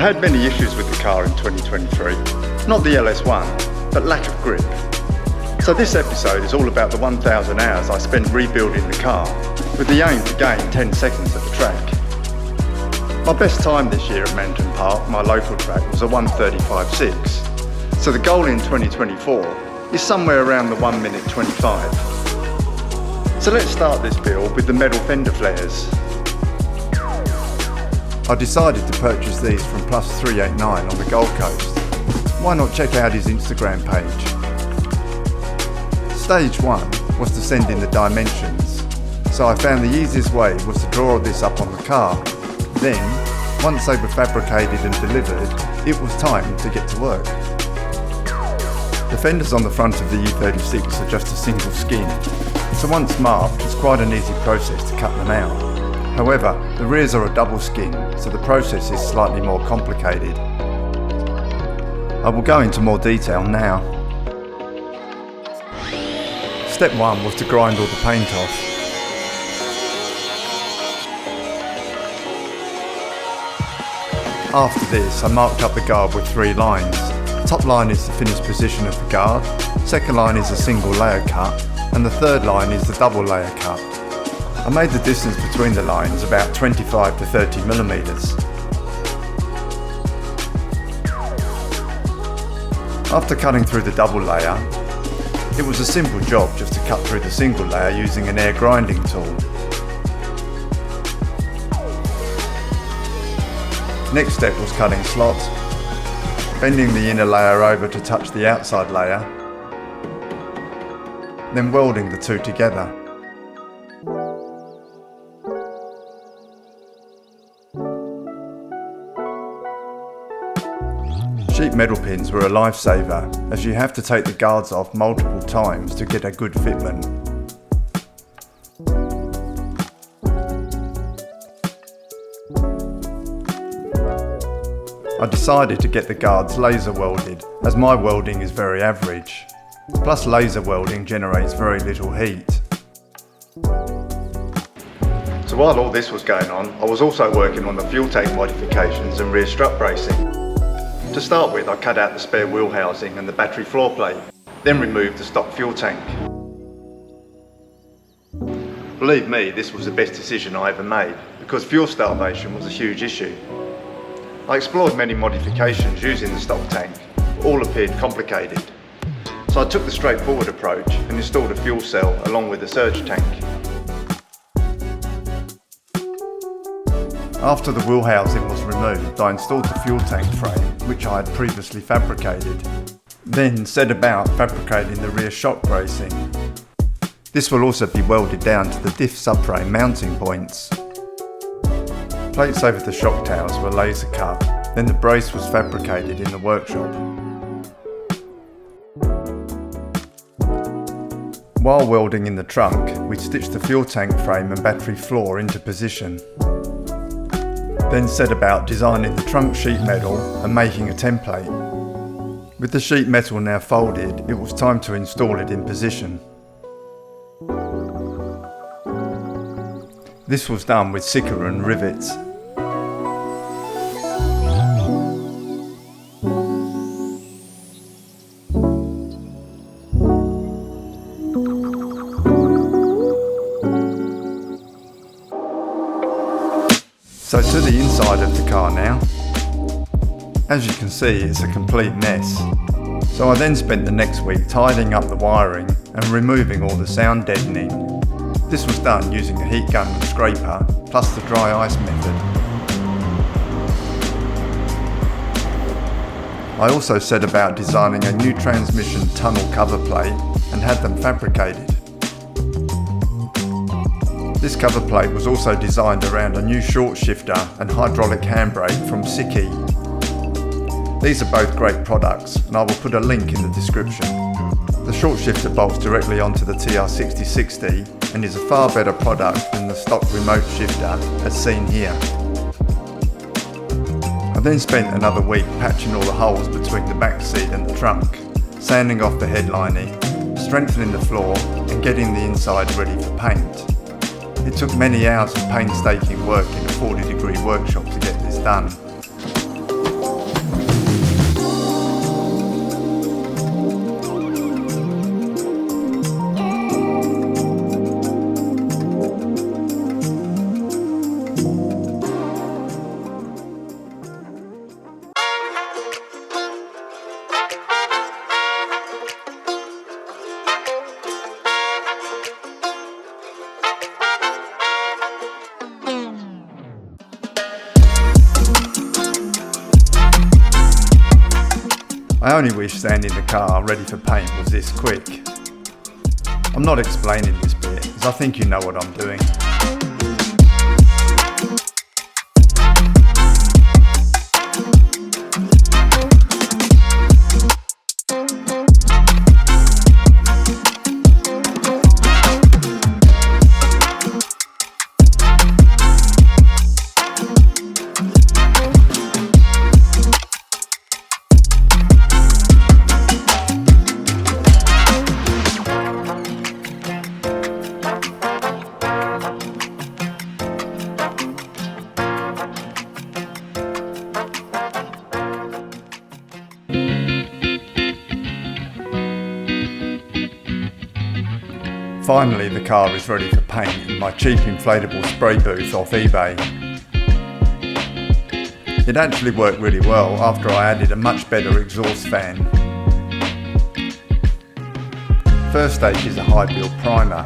had many issues with the car in 2023, not the LS1, but lack of grip. So this episode is all about the 1,000 hours I spent rebuilding the car, with the aim to gain 10 seconds at the track. My best time this year at Manton Park, my local track, was a 1:35.6. So the goal in 2024 is somewhere around the 1 minute 25. So let's start this build with the metal fender flares. I decided to purchase these from Plus 389 on the Gold Coast. Why not check out his Instagram page? Stage 1 was to send in the dimensions, so I found the easiest way was to draw this up on the car. Then, once they were fabricated and delivered, it was time to get to work. The fenders on the front of the E36 are just a single skin, so once marked it's quite an easy process to cut them out. However, the rears are a double skin, so the process is slightly more complicated. I will go into more detail now. Step 1 was to grind all the paint off. After this, I marked up the guard with 3 lines. Top line is the finished position of the guard, second line is a single layer cut, and the third line is the double layer cut. I made the distance between the lines about 25 to 30 millimeters. After cutting through the double layer, it was a simple job just to cut through the single layer using an air grinding tool. Next step was cutting slots, bending the inner layer over to touch the outside layer, then welding the two together. Sheet metal pins were a lifesaver, as you have to take the guards off multiple times to get a good fitment. I decided to get the guards laser welded, as my welding is very average. Plus laser welding generates very little heat. So while all this was going on, I was also working on the fuel tank modifications and rear strut bracing. To start with, I cut out the spare wheel housing and the battery floor plate, then removed the stock fuel tank. Believe me, this was the best decision I ever made, because fuel starvation was a huge issue. I explored many modifications using the stock tank, all appeared complicated. So I took the straightforward approach and installed a fuel cell along with a surge tank. After the wheel housing was removed, I installed the fuel tank frame, which I had previously fabricated. Then set about fabricating the rear shock bracing. This will also be welded down to the diff subframe mounting points. Plates over the shock towers were laser cut, then the brace was fabricated in the workshop. While welding in the trunk, we stitched the fuel tank frame and battery floor into position. Then set about designing the trunk sheet metal and making a template. With the sheet metal now folded, it was time to install it in position. This was done with Sikka and rivets. So to the inside of the car now. As you can see, it's a complete mess. So I then spent the next week tidying up the wiring and removing all the sound deadening. This was done using a heat gun and scraper, plus the dry ice method. I also set about designing a new transmission tunnel cover plate and had them fabricated. This cover plate was also designed around a new short shifter and hydraulic handbrake from Sikki. These are both great products, and I will put a link in the description. The short shifter bolts directly onto the TR6060 and is a far better product than the stock remote shifter as seen here. I then spent another week patching all the holes between the back seat and the trunk, sanding off the headlining, strengthening the floor and getting the inside ready for paint. It took many hours of painstaking work in a 40-degree workshop to get this done. I only wish sanding the car ready for paint was this quick. I'm not explaining this bit, as I think you know what I'm doing. Finally, the car is ready for paint in my cheap inflatable spray booth off eBay. It actually worked really well after I added a much better exhaust fan. First stage is a high build primer.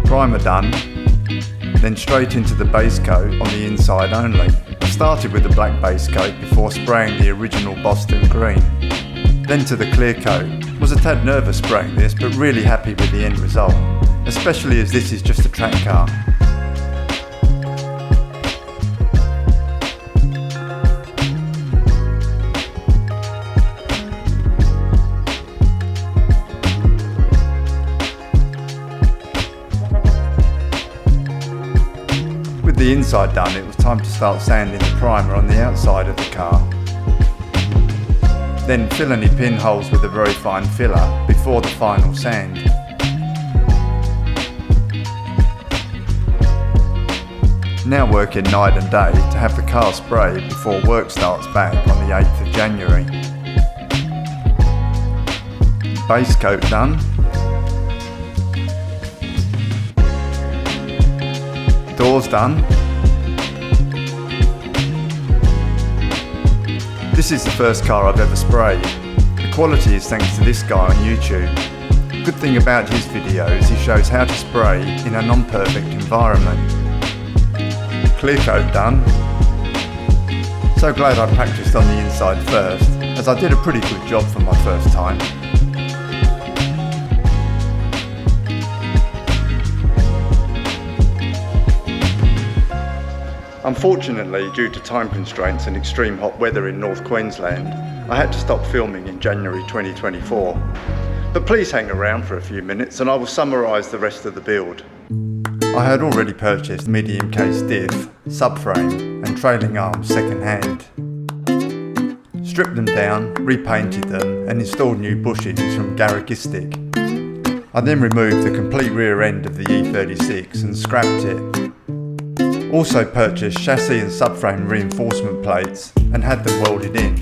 Primer done, then straight into the base coat on the inside only. I started with the black base coat before spraying the original Boston green. Then to the clear coat. Was a tad nervous spraying this, but really happy with the end result, especially as this is just a track car. With the inside done, it was time to start sanding the primer on the outside of the car. Then fill any pinholes with a very fine filler before the final sand. Now working night and day to have the car sprayed before work starts back on the 8th of January. Base coat done. Doors done. This is the first car I've ever sprayed. The quality is thanks to this guy on YouTube. Good thing about his videos, he shows how to spray in a non-perfect environment. Clear coat done. So glad I practiced on the inside first, as I did a pretty good job for my first time. Unfortunately, due to time constraints and extreme hot weather in North Queensland, I had to stop filming in January 2024. But please hang around for a few minutes and I will summarise the rest of the build. I had already purchased medium case diff, subframe and trailing arms second hand. Stripped them down, repainted them and installed new bushings from Garrigistic. I then removed the complete rear end of the E36 and scrapped it. Also purchased chassis and subframe reinforcement plates and had them welded in.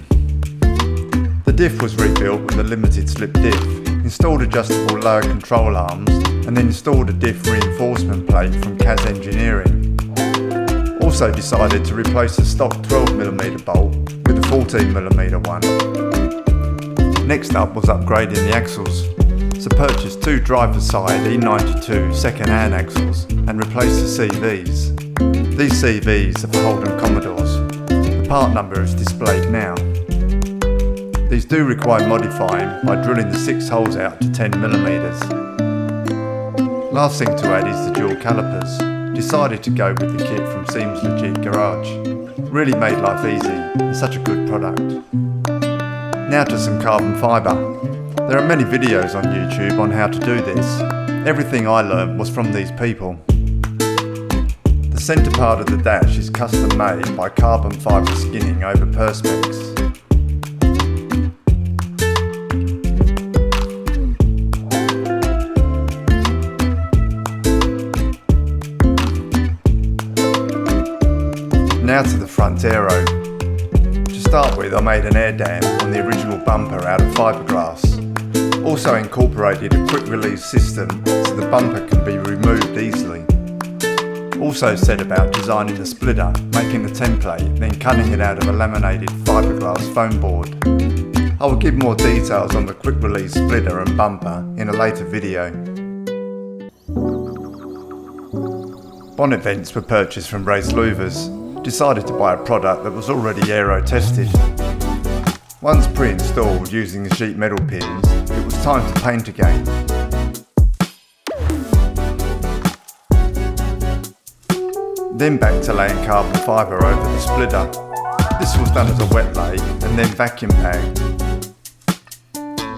The diff was rebuilt with a limited slip diff, installed adjustable lower control arms and then installed a diff reinforcement plate from Kaz Engineering. Also decided to replace the stock 12mm bolt with a 14mm one. Next up was upgrading the axles. So purchased two driver's side E92 second hand axles and replaced the CVs. These CVs are for Holden Commodores. The part number is displayed now. These do require modifying by drilling the 6 holes out to 10mm. Last thing to add is the dual calipers. Decided to go with the kit from Seems Legit Garage. Really made life easy and such a good product. Now to some carbon fibre. There are many videos on YouTube on how to do this. Everything I learned was from these people. The centre part of the dash is custom made by carbon fibre skinning over perspex. Now to the front aero. To start with, I made an air dam on the original bumper out of fiberglass. Also incorporated a quick release system so the bumper can be removed easily. Also set about designing the splitter, making the template, then cutting it out of a laminated fiberglass foam board. I will give more details on the quick release splitter and bumper in a later video. Bonnet vents were purchased from Race Louvers. decided to buy a product that was already aero tested. Once pre-installed using the sheet metal pins, it was time to paint again. Then back to laying carbon fibre over the splitter. This was done as a wet lay and then vacuum bagged.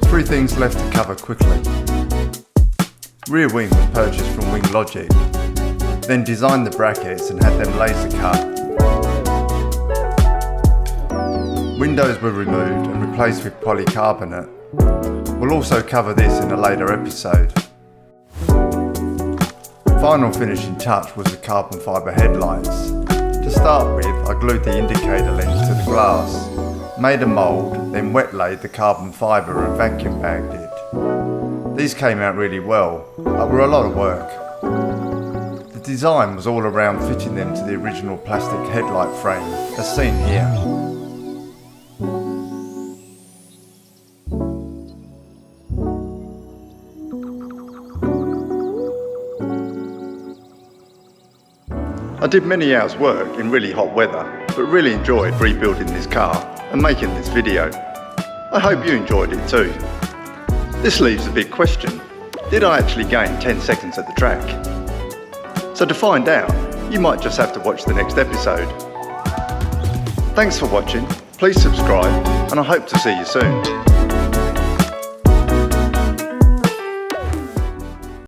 3 things left to cover quickly. Rear wing was purchased from Wing Logic, then designed the brackets and had them laser cut. Windows were removed and replaced with polycarbonate. We'll also cover this in a later episode. Final finishing touch was the carbon fibre headlights. To start with, I glued the indicator lens to the glass, made a mould, then wet laid the carbon fibre and vacuum bagged it. These came out really well, but were a lot of work. The design was all around fitting them to the original plastic headlight frame, as seen here. I did many hours work in really hot weather, but really enjoyed rebuilding this car and making this video. I hope you enjoyed it too. This leaves a big question. Did I actually gain 10 seconds at the track? So to find out, you might just have to watch the next episode. Thanks for watching, please subscribe, and I hope to see you soon.